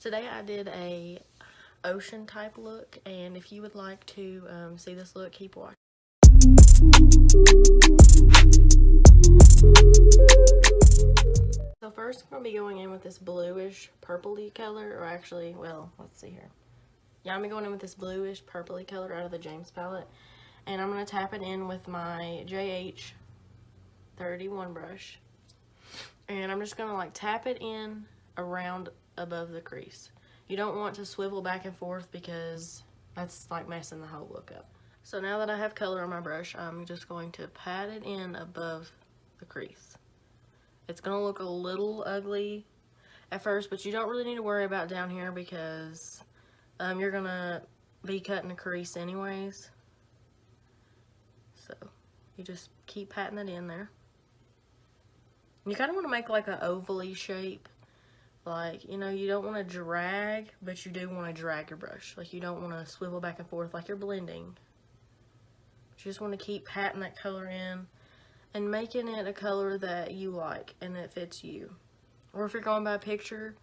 Today I did a ocean type look, and if you would like to see this look, keep watching. So first I'm going to be going in with this bluish purpley color, or actually, well, let's see here. Yeah, I'm going in with this bluish purpley color out of the James palette, and I'm going to tap it in with my JH31 brush. And I'm just going to like tap it in around above the crease. You don't want to swivel back and forth because that's like messing the whole look up. So now that I have color on my brush, I'm just going to pat it in above the crease. It's going to look a little ugly at first, but you don't really need to worry about down here because you're going to be cutting a crease anyways. So you just keep patting it in there. You kind of want to make like an ovally shape. Like, you know, you don't want to drag, but you do want to drag your brush. Like, you don't want to swivel back and forth like you're blending. You just want to keep patting that color in and making it a color that you like and that fits you. Or if you're going by a picture,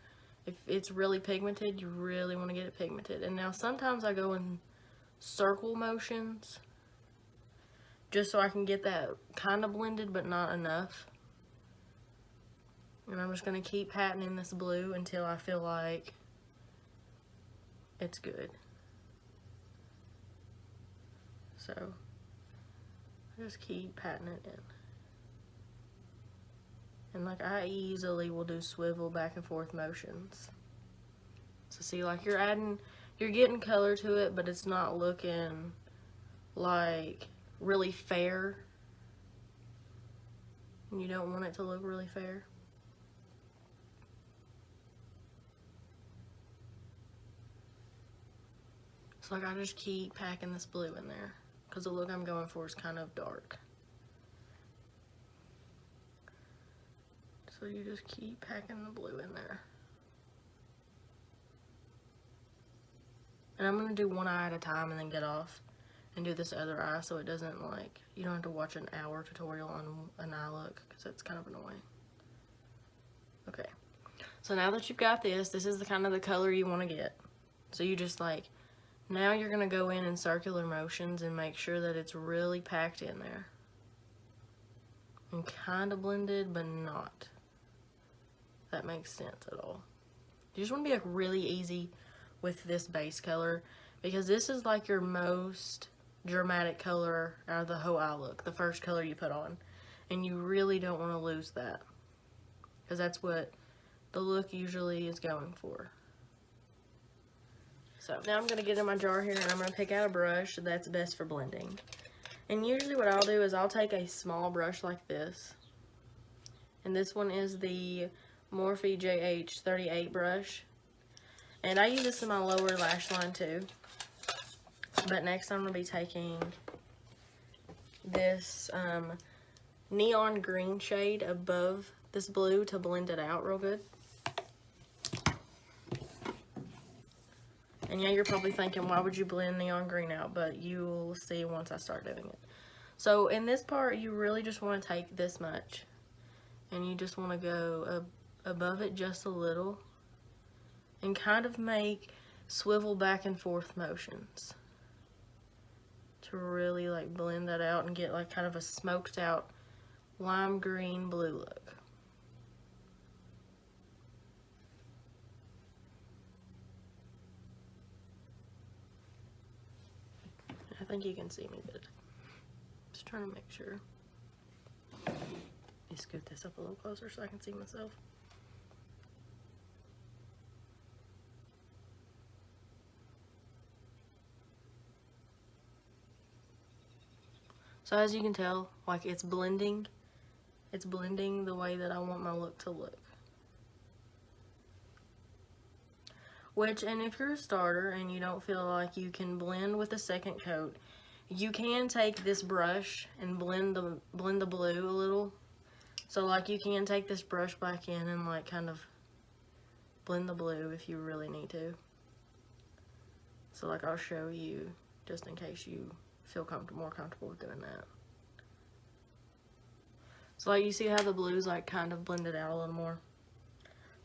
if it's really pigmented, you really want to get it pigmented. And now sometimes I go in circle motions just so I can get that kind of blended but not enough. And I'm just going to keep patting in this blue until I feel like it's good. So, I just keep patting it in. And like I easily will do swivel back and forth motions. So see, like you're getting color to it, but it's not looking like really fair. And you don't want it to look really fair. So like I just keep packing this blue in there because the look I'm going for is kind of dark. So you just keep packing the blue in there. And I'm going to do one eye at a time and then get off and do this other eye so it doesn't like, you don't have to watch an hour tutorial on an eye look because it's kind of annoying. Okay. So now that you've got this is the kind of the color you want to get. So you just like, now you're going to go in circular motions and make sure that it's really packed in there. And kind of blended, but not. If that makes sense at all. You just want to be like really easy with this base color because this is like your most dramatic color out of the whole eye look. The first color you put on. And you really don't want to lose that. Because that's what the look usually is going for. So now I'm going to get in my jar here and I'm going to pick out a brush that's best for blending. And usually what I'll do is I'll take a small brush like this. And this one is the Morphe JH38 brush. And I use this in my lower lash line too. But next I'm going to be taking this neon green shade above this blue to blend it out real good. And yeah, you're probably thinking, why would you blend neon green out? But you'll see once I start doing it. So in this part, you really just want to take this much. And you just want to go above it just a little. And kind of make swivel back and forth motions. To really like blend that out and get like kind of a smoked out lime green blue look. I think you can see me good. Just trying to make sure. Let me scoot this up a little closer so I can see myself. So as you can tell, like it's blending. It's blending the way that I want my look to look. Which, and if you're a starter and you don't feel like you can blend with the second coat, you can take this brush and blend the blue a little. So like you can take this brush back in and like kind of blend the blue if you really need to. So like I'll show you just in case you feel more comfortable with doing that. So like you see how the blue's like kind of blended out a little more.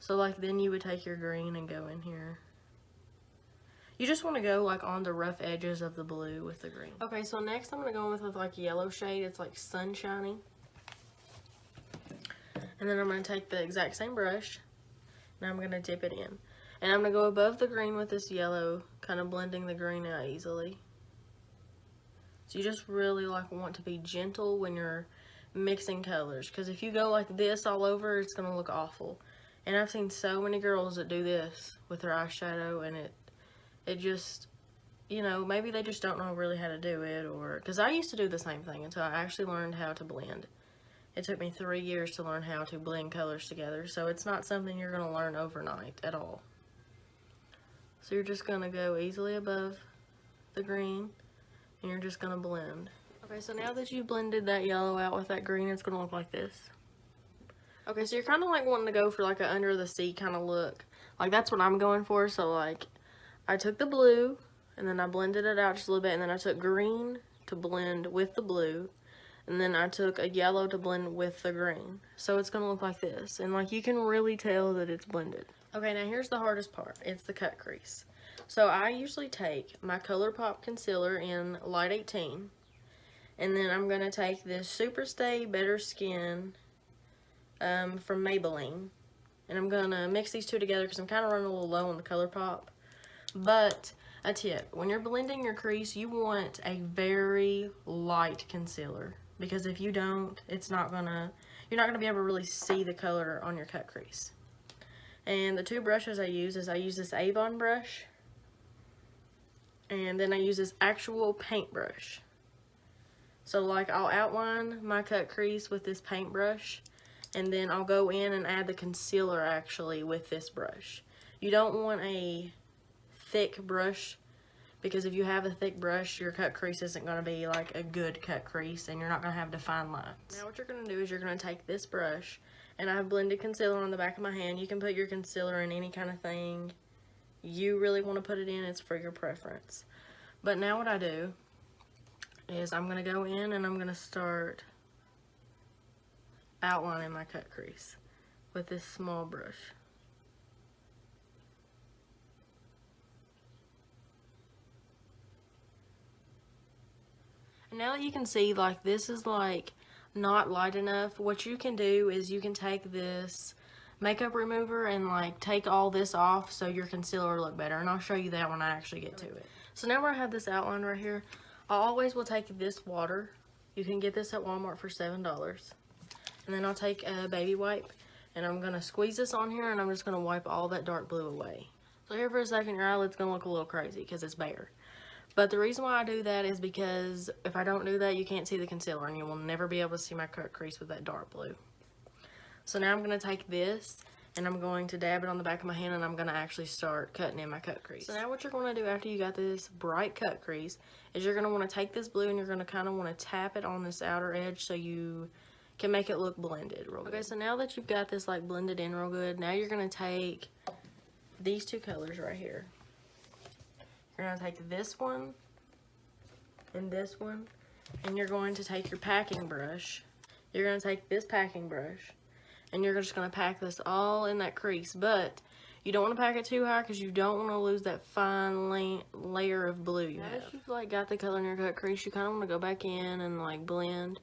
So like then you would take your green and go in here. You just want to go like on the rough edges of the blue with the green. Okay, so next I'm going to go in with like yellow shade. It's like sunshiny. And then I'm going to take the exact same brush. Now I'm going to dip it in. And I'm going to go above the green with this yellow, kind of blending the green out easily. So you just really like want to be gentle when you're mixing colors. Because if you go like this all over, it's going to look awful. And I've seen so many girls that do this with their eyeshadow, and it just, you know, maybe they just don't know really how to do it, or, because I used to do the same thing until I actually learned how to blend. It took me 3 years to learn how to blend colors together, so it's not something you're going to learn overnight at all. So you're just going to go easily above the green, and you're just going to blend. Okay, so now that you've blended that yellow out with that green, it's going to look like this. Okay, so you're kind of like wanting to go for like a under the sea kind of look. Like that's what I'm going for. So like I took the blue and then I blended it out just a little bit, and then I took green to blend with the blue, and then I took a yellow to blend with the green. So it's going to look like this, and like you can really tell that it's blended. Okay, now here's the hardest part. It's the cut crease. So I usually take my ColourPop concealer in Light 18, and then I'm going to take this Superstay Better Skin from Maybelline, and I'm gonna mix these two together because I'm kind of running a little low on the ColourPop. But a tip, when you're blending your crease, you want a very light concealer, because if you don't, you're not gonna be able to really see the color on your cut crease. And the two brushes I use this Avon brush, and then I use this actual paintbrush. So like I'll outline my cut crease with this paintbrush, and then I'll go in and add the concealer actually with this brush. You don't want a thick brush, because if you have a thick brush, your cut crease isn't going to be like a good cut crease, and you're not going to have defined lines. Now what you're going to do is you're going to take this brush, and I've blended concealer on the back of my hand. You can put your concealer in any kind of thing you really want to put it in. It's for your preference. But now what I do is I'm going to go in and I'm going to start outlining my cut crease with this small brush. And now that you can see like this is like not light enough, what you can do is you can take this makeup remover and like take all this off so your concealer will look better, and I'll show you that when I actually get to it. So now where I have this outline right here, I always will take this water. You can get this at Walmart for $7. And then I'll take a baby wipe, and I'm going to squeeze this on here, and I'm just going to wipe all that dark blue away. So here for a second, your eyelid's going to look a little crazy because it's bare. But the reason why I do that is because if I don't do that, you can't see the concealer, and you will never be able to see my cut crease with that dark blue. So now I'm going to take this, and I'm going to dab it on the back of my hand, and I'm going to actually start cutting in my cut crease. So now what you're going to do after you got this bright cut crease is you're going to want to take this blue, and you're going to kind of want to tap it on this outer edge so you can make it look blended real good. Okay, so now that you've got this like blended in real good, now you're going to take these two colors right here. You're going to take this one and this one, and you're going to take your packing brush. You're going to take this packing brush, and you're just going to pack this all in that crease. But you don't want to pack it too high because you don't want to lose that fine layer of blue you have. Now that you've like got the color in your cut crease, you kind of want to go back in and like blend.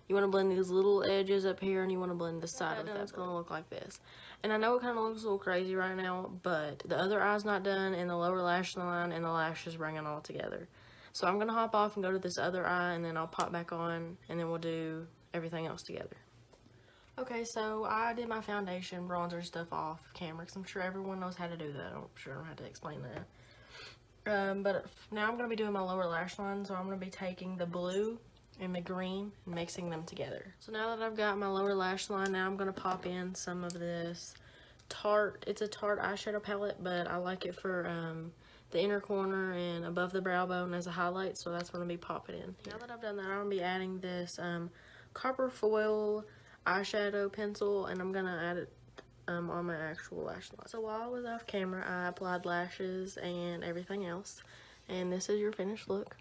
You want to blend these little edges up here, and you want to blend the side of that. It's going to look like this. And I know it kind of looks a little crazy right now, but the other eye's not done, and the lower lash line and the lashes bring it all together. So I'm going to hop off and go to this other eye, and then I'll pop back on, and then we'll do everything else together. Okay, so I did my foundation, bronzer, and stuff off camera, because I'm sure everyone knows how to do that. I'm sure I don't have to explain that. But now I'm going to be doing my lower lash line, so I'm going to be taking the blue and the green and mixing them together. So now that I've got my lower lash line, now I'm going to pop in some of this Tarte. It's a Tarte eyeshadow palette, but I like it for the inner corner and above the brow bone as a highlight, so that's what I'm going to be popping in here. Now that I've done that, I'm going to be adding this copper foil eyeshadow pencil, and I'm going to add it on my actual lash line. So while I was off camera, I applied lashes and everything else, and this is your finished look.